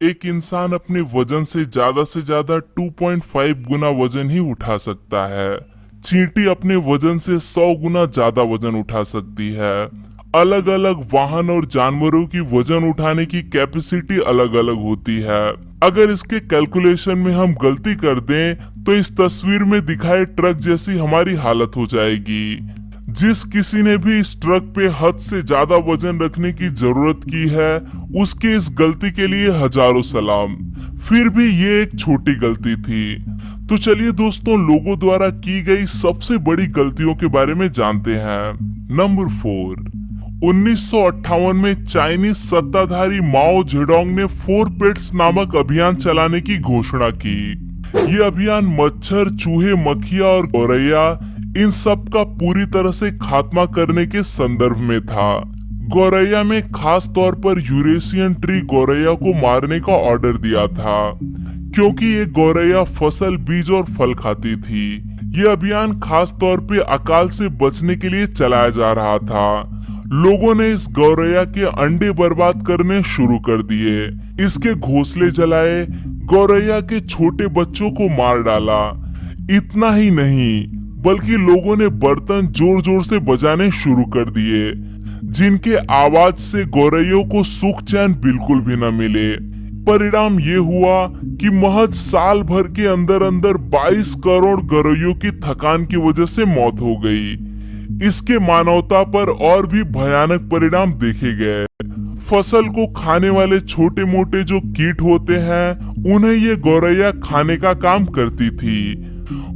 एक इंसान अपने वजन से ज्यादा 2.5 गुना वजन ही उठा सकता है। चींटी अपने वजन से 100 गुना ज्यादा वजन उठा सकती है। अलग अलग वाहन और जानवरों की वजन उठाने की कैपेसिटी अलग अलग होती है। अगर इसके कैलकुलेशन में हम गलती कर दें तो इस तस्वीर में दिखाए ट्रक जैसी हमारी हालत हो जाएगी। जिस किसी ने भी इस ट्रक पे हद से ज्यादा वजन रखने की जरूरत की है, उसके इस गलती के लिए हजारों सलाम। फिर भी ये एक छोटी गलती थी। तो चलिए दोस्तों, लोगों द्वारा की गई सबसे बड़ी गलतियों के बारे में जानते हैं। नंबर 4, 1958 में चाइनीज सत्ताधारी माओ जेडोंग ने 4 पेट्स नामक अभियान चलाने की घोषणा की। ये अभियान मच्छर, चूहे, मक्खियां और गौरैया इन सब का पूरी तरह से खात्मा करने के संदर्भ में था। गौरैया में खास तौर पर यूरेशियन ट्री गौरैया को मारने का ऑर्डर दिया था, क्योंकि ये गौरैया फसल, बीज और फल खाती थी। ये अभियान खास तौर पे अकाल से बचने के लिए चलाया जा रहा था। लोगों ने इस गौरैया के अंडे बर्बाद करने शुरू कर दिए, इसके घोंसले जलाए, गौरैया के छोटे बच्चों को मार डाला। इतना ही नहीं, बल्कि लोगों ने बर्तन जोर जोर से बजाने शुरू कर दिए, जिनके आवाज से गौरैयों को सुख चैन बिल्कुल भी न मिले। परिणाम ये हुआ कि महज साल भर के अंदर अंदर 22 करोड़ गौरैयों की थकान की वजह से मौत हो गई। इसके मानवता पर और भी भयानक परिणाम देखे गए। फसल को खाने वाले छोटे मोटे जो कीट होते हैं, उन्हें ये गौरैया खाने का काम करती थी।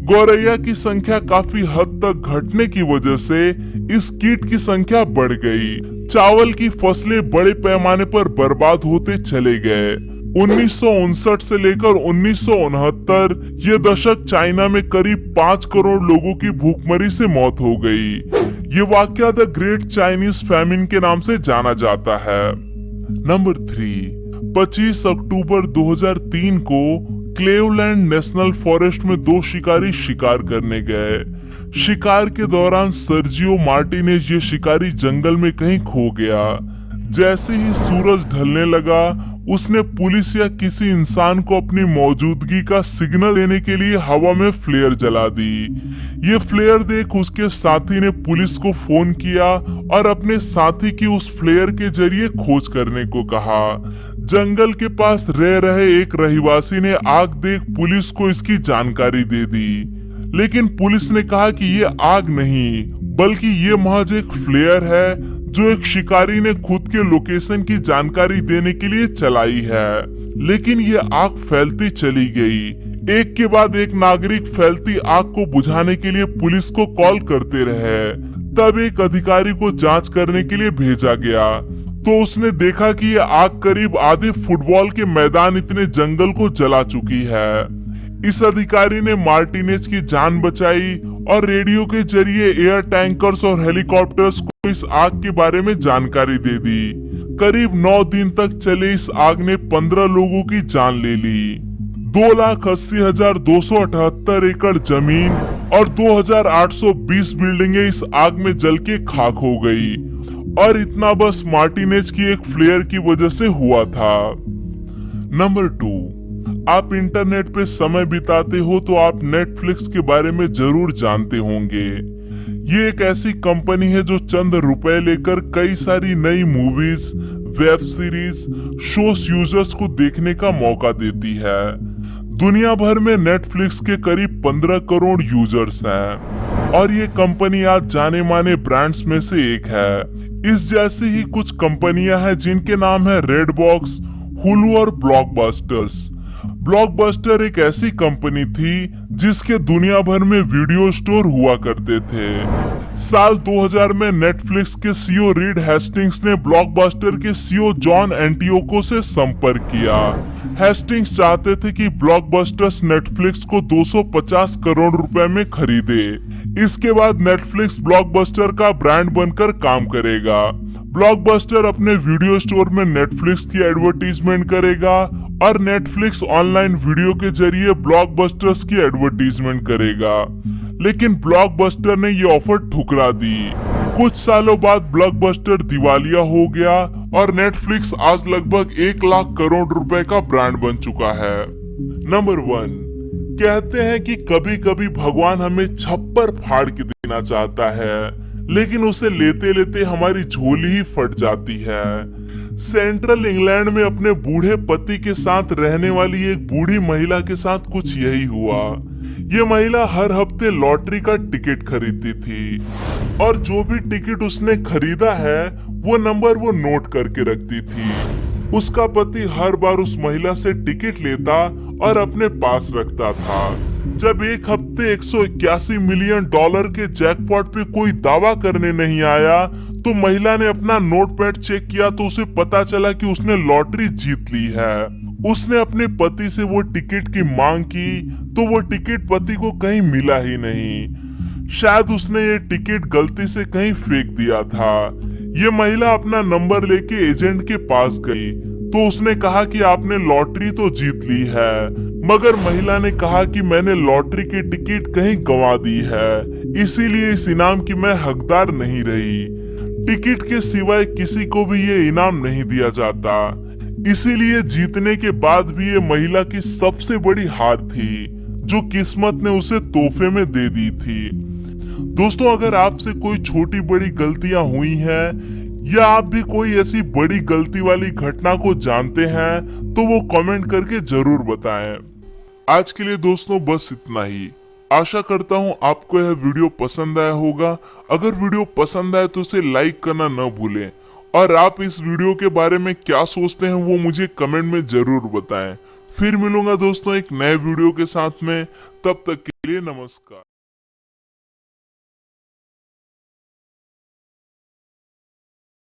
गौरैया की संख्या काफी हद तक घटने की वजह से इस कीट की संख्या बढ़ गई। चावल की फसलें बड़े पैमाने पर बर्बाद होते चले गए। 1959 से लेकर 1969 ये दशक चाइना में करीब 5 करोड़ लोगों की भूखमरी से मौत हो गई। ये वाकया द ग्रेट चाइनीज फैमिन के नाम से जाना जाता है। नंबर 3, 25 अक्टूबर 2003 को क्लेवलैंड नेशनल फॉरेस्ट में 2 शिकारी शिकार करने गए। शिकार के दौरान सर्जियो मार्टिनेज ये शिकारी जंगल में कहीं खो गया। जैसे ही सूरज ढलने लगा, उसने पुलिस या किसी इंसान को अपनी मौजूदगी का सिग्नल देने के लिए हवा में फ्लेयर जला दी। ये फ्लेयर देख उसके साथी ने पुलिस को फोन किया और अपने साथी की उस फ्लेयर के जरिए खोज करने को कहा। जंगल के पास रह रहे एक रहवासी ने आग देख पुलिस को इसकी जानकारी दे दी, लेकिन पुलिस ने कहा कि ये आग नहीं, बल्कि ये महज एक फ्लेयर है जो एक शिकारी ने खुद के लोकेशन की जानकारी देने के लिए चलाई है। लेकिन ये आग फैलती चली गई। एक के बाद एक नागरिक फैलती आग को बुझाने के लिए पुलिस को कॉल करते रहे। तब एक अधिकारी को जांच करने के लिए भेजा गया, तो उसने देखा कि ये आग करीब आधे फुटबॉल के मैदान इतने जंगल को जला चुकी है। इस अधिकारी ने मार्टिनेज की जान बचाई और रेडियो के जरिए एयर टैंकर्स और हेलीकॉप्टर्स को इस आग के बारे में जानकारी दे दी। करीब 9 दिन तक चले इस आग ने 15 लोगों की जान ले ली। 2,80,278 एकड़ जमीन और 2,820 बिल्डिंगें इस आग में जल के खाक हो गई, और इतना बस मार्टिनेज की एक फ्लेयर की वजह से हुआ था। नंबर 2, आप इंटरनेट पे समय बिताते हो तो आप नेटफ्लिक्स के बारे में जरूर जानते होंगे। ये एक ऐसी कंपनी है जो चंद रुपए लेकर कई सारी नई movies, web series, shows users को देखने का मौका देती है। दुनिया भर में नेटफ्लिक्स के करीब 15 करोड़ यूजर्स हैं, और ये कंपनी आज जाने माने ब्रांड्स में से एक है। इस जैसी ही कुछ कंपनियां हैं जिनके नाम है रेडबॉक्स, हुलू और ब्लॉकबस्टर्स। ब्लॉकबस्टर एक ऐसी कंपनी थी जिसके दुनिया भर में वीडियो स्टोर हुआ करते थे। साल 2000 में नेटफ्लिक्स के सीईओ रीड हेस्टिंग्स ने ब्लॉकबस्टर के सीईओ जॉन एंटियोको से संपर्क किया। हेस्टिंग्स चाहते थे कि ब्लॉकबस्टर्स नेटफ्लिक्स को 250 करोड़ रुपए में खरीदे। इसके बाद नेटफ्लिक्स ब्लॉकबस्टर का ब्रांड बनकर काम करेगा। ब्लॉकबस्टर अपने वीडियो स्टोर में नेटफ्लिक्स की एडवर्टीजमेंट करेगा और नेटफ्लिक्स ऑनलाइन वीडियो के जरिए ब्लॉकबस्टर्स की एडवर्टीजमेंट करेगा। लेकिन ब्लॉकबस्टर ने ये ऑफर ठुकरा दी। कुछ सालों बाद ब्लॉकबस्टर दिवालिया हो गया और नेटफ्लिक्स आज लगभग 1 लाख करोड़ रुपए का ब्रांड बन चुका है। नंबर 1, कहते हैं कि कभी कभी भगवान हमें छप्पर फाड़ के देना चाहता है, लेकिन उसे लेते लेते हमारी झोली ही फट जाती है। सेंट्रल इंग्लैंड में अपने बूढ़े पति के साथ रहने वाली एक बूढ़ी महिला के साथ कुछ यही हुआ। ये महिला हर हफ्ते लॉटरी का टिकट खरीदती थी और जो भी टिकट उसने खरीदा है वो नंबर वो नोट करके रखती थी। उसका पति हर बार उस महिला से टिकट लेता और अपने पास रखता था। जब एक हफ्ते 181 मिलियन डॉलर के जैकपॉट पे कोई दावा करने नहीं आया तो महिला ने अपना नोटपैड चेक किया तो उसे पता चला कि उसने लॉटरी जीत ली है। उसने अपने पति से वो टिकट की मांग की तो वो टिकट पति को कहीं मिला ही नहीं। शायद उसने ये टिकट गलती से कहीं फेंक दिया था। ये महिला अपना नंबर लेके एजेंट के पास गई तो उसने कहा कि आपने लॉटरी तो जीत ली है, मगर महिला ने कहा कि मैंने लॉटरी की टिकट कहीं गंवा दी है, इसीलिए इस इनाम की मैं हकदार नहीं रही। टिकट के सिवाय किसी को भी ये इनाम नहीं दिया जाता, इसीलिए जीतने के बाद भी ये महिला की सबसे बड़ी हार थी जो किस्मत ने उसे तोहफे में दे दी थी। दोस्तों, अगर आपसे कोई छोटी बड़ी गलतियां हुई हैं या आप भी कोई ऐसी बड़ी गलती वाली घटना को जानते हैं तो वो कमेंट करके जरूर बताएं। आज के लिए दोस्तों बस इतना ही। आशा करता हूँ आपको यह वीडियो पसंद आया होगा। अगर वीडियो पसंद आए तो उसे लाइक करना न भूलें और आप इस वीडियो के बारे में क्या सोचते हैं वो मुझे कमेंट में जरूर बताएं। फिर मिलूंगा दोस्तों एक नए वीडियो के साथ में, तब तक के लिए नमस्कार।